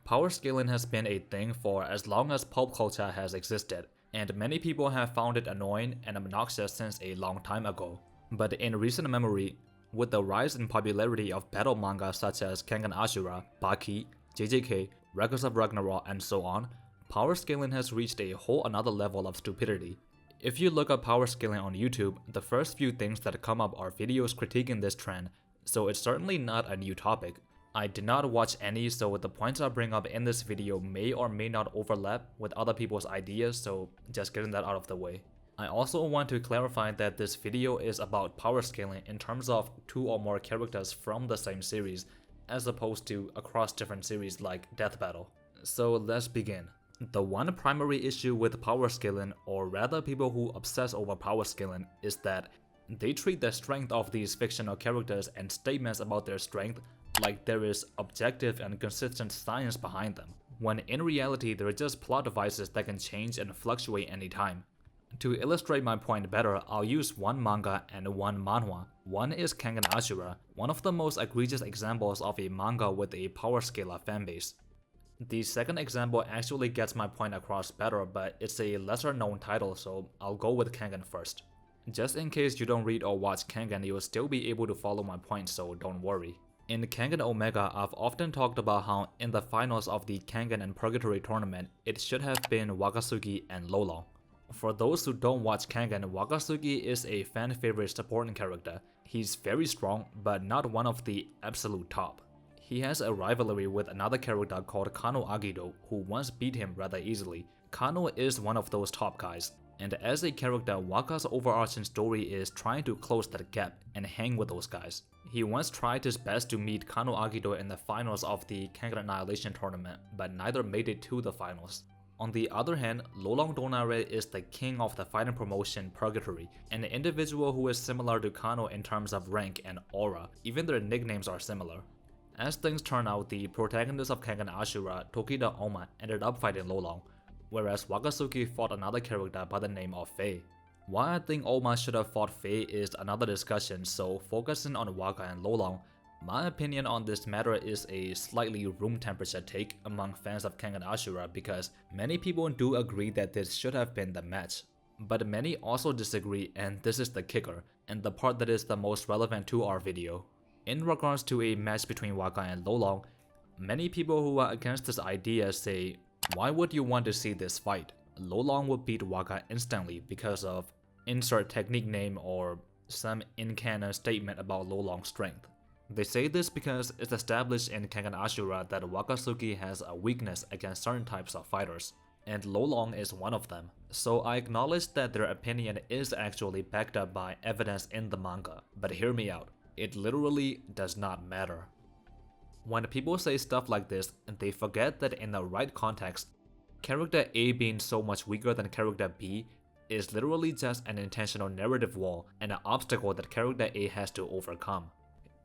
Power scaling has been a thing for as long as pulp culture has existed, and many people have found it annoying and obnoxious since a long time ago. But in recent memory, with the rise in popularity of battle manga such as Kengan Ashura, Baki, JJK, Records of Ragnarok, and so on, power scaling has reached a whole another level of stupidity. If you look up power scaling on YouTube, the first few things that come up are videos critiquing this trend, so it's certainly not a new topic. I did not watch any, so the points I bring up in this video may or may not overlap with other people's ideas, so just getting that out of the way. I also want to clarify that this video is about power scaling in terms of 2 or more characters from the same series, as opposed to across different series like Death Battle. So let's begin. The one primary issue with power scaling, or rather people who obsess over power scaling, is that they treat the strength of these fictional characters and statements about their strength like there is objective and consistent science behind them, when in reality they're just plot devices that can change and fluctuate anytime. To illustrate my point better, I'll use one manga and one manhwa. One is Kengan Ashura, one of the most egregious examples of a manga with a power scaler fanbase. The second example actually gets my point across better, but it's a lesser known title, so I'll go with Kengan first. Just in case you don't read or watch Kengan, you'll still be able to follow my point, so don't worry. In Kengan Omega, I've often talked about how in the finals of the Kengan and Purgatory tournament, it should have been Wakasugi and Lolong. For those who don't watch Kengan, Wakasugi is a fan favorite supporting character. He's very strong, but not one of the absolute top. He has a rivalry with another character called Kano Agido, who once beat him rather easily. Kano is one of those top guys, and as a character, Waka's overarching story is trying to close that gap and hang with those guys. He once tried his best to meet Kano Agido in the finals of the Kengan Annihilation tournament, but neither made it to the finals. On the other hand, Lolong Donare is the king of the fighting promotion Purgatory, an individual who is similar to Kano in terms of rank and aura, even their nicknames are similar. As things turn out, the protagonist of Kengan Ashura, Tokida Oma, ended up fighting Lolong, whereas Wakasugi fought another character by the name of Faye. Why I think Oma should have fought Faye is another discussion, so focusing on Waka and Lolong, my opinion on this matter is a slightly room temperature take among fans of Kengan Ashura because many people do agree that this should have been the match. But many also disagree, and this is the kicker, and the part that is the most relevant to our video. In regards to a match between Waka and Lolong, many people who are against this idea say, why would you want to see this fight? Lolong would beat Waka instantly because of insert technique name or some in-canon statement about Lolong's strength. They say this because it's established in Kengan Ashura that Wakasugi has a weakness against certain types of fighters, and Lolong is one of them. So I acknowledge that their opinion is actually backed up by evidence in the manga, but hear me out. It literally does not matter. When people say stuff like this, they forget that in the right context, character A being so much weaker than character B is literally just an intentional narrative wall and an obstacle that character A has to overcome.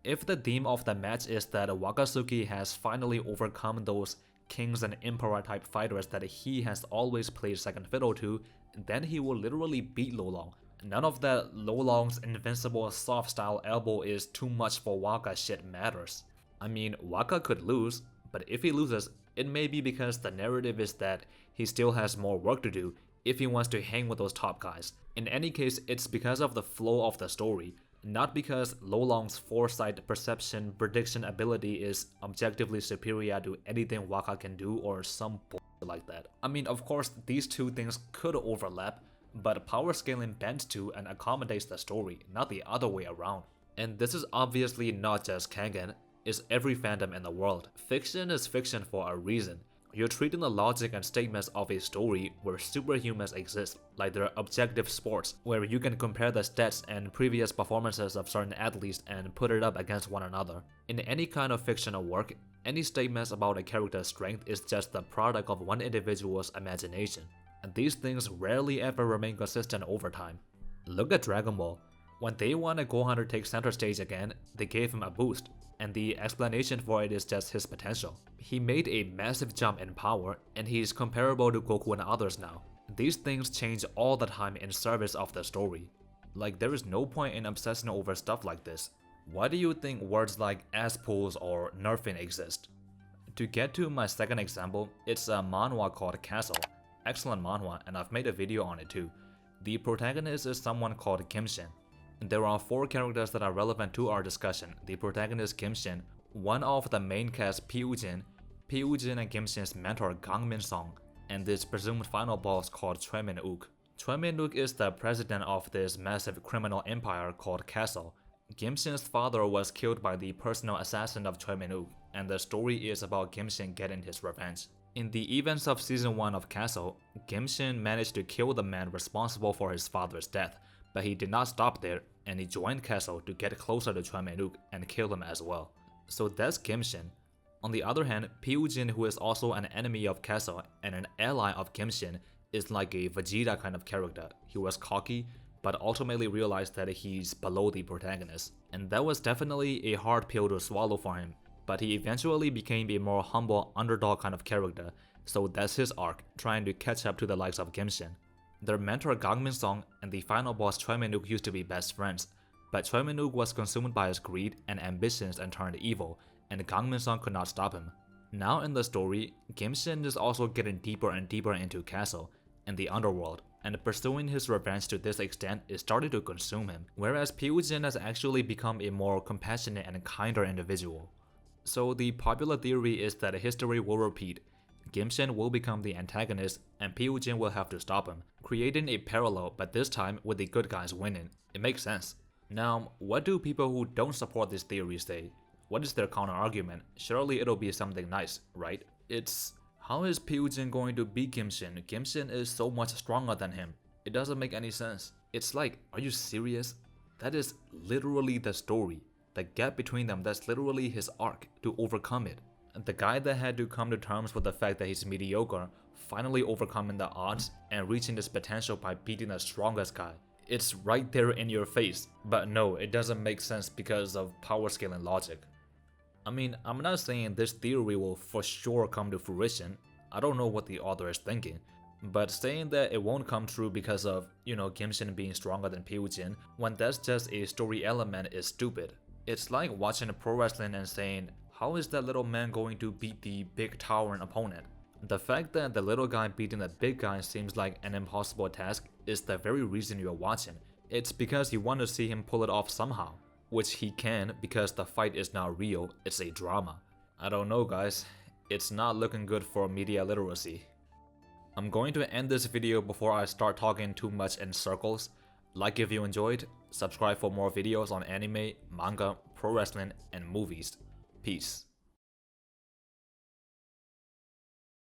If the theme of the match is that Wakasugi has finally overcome those kings and emperor type fighters that he has always played second fiddle to, then he will literally beat Lolong. None of that Lolong's invincible soft style elbow is too much for Waka shit matters. I mean, Waka could lose, but if he loses, it may be because the narrative is that he still has more work to do if he wants to hang with those top guys. In any case, it's because of the flow of the story, not because Lolong's foresight, perception, prediction ability is objectively superior to anything Waka can do or some bullshit like that. I mean, of course, these two things could overlap, but power scaling bends to and accommodates the story, not the other way around. And this is obviously not just Kengan, it's every fandom in the world. Fiction is fiction for a reason. You're treating the logic and statements of a story where superhumans exist, like they're objective sports, where you can compare the stats and previous performances of certain athletes and put it up against one another. In any kind of fictional work, any statements about a character's strength is just the product of one individual's imagination, and these things rarely ever remain consistent over time. Look at Dragon Ball. When they wanted Gohan to take center stage again, they gave him a boost, and the explanation for it is just his potential. He made a massive jump in power, and he's comparable to Goku and others now. These things change all the time in service of the story. Like, there is no point in obsessing over stuff like this. Why do you think words like ass pulls or nerfing exist? To get to my second example, it's a manhwa called Castle. Excellent manhwa, and I've made a video on it too. The protagonist is someone called Kim-shin. There are 4 characters that are relevant to our discussion. The protagonist Kim-shin, one of the main cast Pi-Woo-jin and Kim-shin's mentor Gang-min-sung, and this presumed final boss called Choi Min-wook. Choi Min-wook is the president of this massive criminal empire called Castle. Kim-shin's father was killed by the personal assassin of Choi Min-wook, and the story is about Kim-shin getting his revenge. In the events of season 1 of Castle, Kim-shin managed to kill the man responsible for his father's death, but he did not stop there, and he joined Castle to get closer to Choi Min-wook and kill him as well. So that's Kim-shin. On the other hand, Pi-Woo-jin, who is also an enemy of Castle and an ally of Kim-shin, is like a Vegeta kind of character. He was cocky, but ultimately realized that he's below the protagonist. And that was definitely a hard pill to swallow for him, but he eventually became a more humble underdog kind of character, so that's his arc, trying to catch up to the likes of Kim-shin. Their mentor Gang-min-sung and the final boss Choi Min-wook used to be best friends, but Choi Min-wook was consumed by his greed and ambitions and turned evil, and Gang-min-sung could not stop him. Now in the story, Kim-shin is also getting deeper and deeper into Castle and the underworld, and pursuing his revenge to this extent is starting to consume him, whereas Pi-Woo-jin has actually become a more compassionate and kinder individual. So the popular theory is that history will repeat. Kim-shin will become the antagonist and Pi-Woo-jin will have to stop him, creating a parallel but this time with the good guys winning. It makes sense. Now, what do people who don't support this theory say? What is their counter argument? Surely it'll be something nice, right? It's, how is Pi-Woo-jin going to beat Kim-shin? Kim-shin is so much stronger than him. It doesn't make any sense. It's like, are you serious? That is literally the story. The gap between them, that's literally his arc to overcome it. The guy that had to come to terms with the fact that he's mediocre, finally overcoming the odds and reaching his potential by beating the strongest guy. It's right there in your face, but no, it doesn't make sense because of power scaling logic. I mean, I'm not saying this theory will for sure come to fruition. I don't know what the author is thinking, but saying that it won't come true because of, Kim-shin being stronger than Pi-Woo-jin when that's just a story element is stupid. It's like watching pro wrestling and saying, how is that little man going to beat the big towering opponent? The fact that the little guy beating the big guy seems like an impossible task is the very reason you're watching. It's because you want to see him pull it off somehow, which he can because the fight is not real, it's a drama. I don't know guys, it's not looking good for media literacy. I'm going to end this video before I start talking too much in circles. Like if you enjoyed, subscribe for more videos on anime, manga, pro wrestling, and movies. Peace.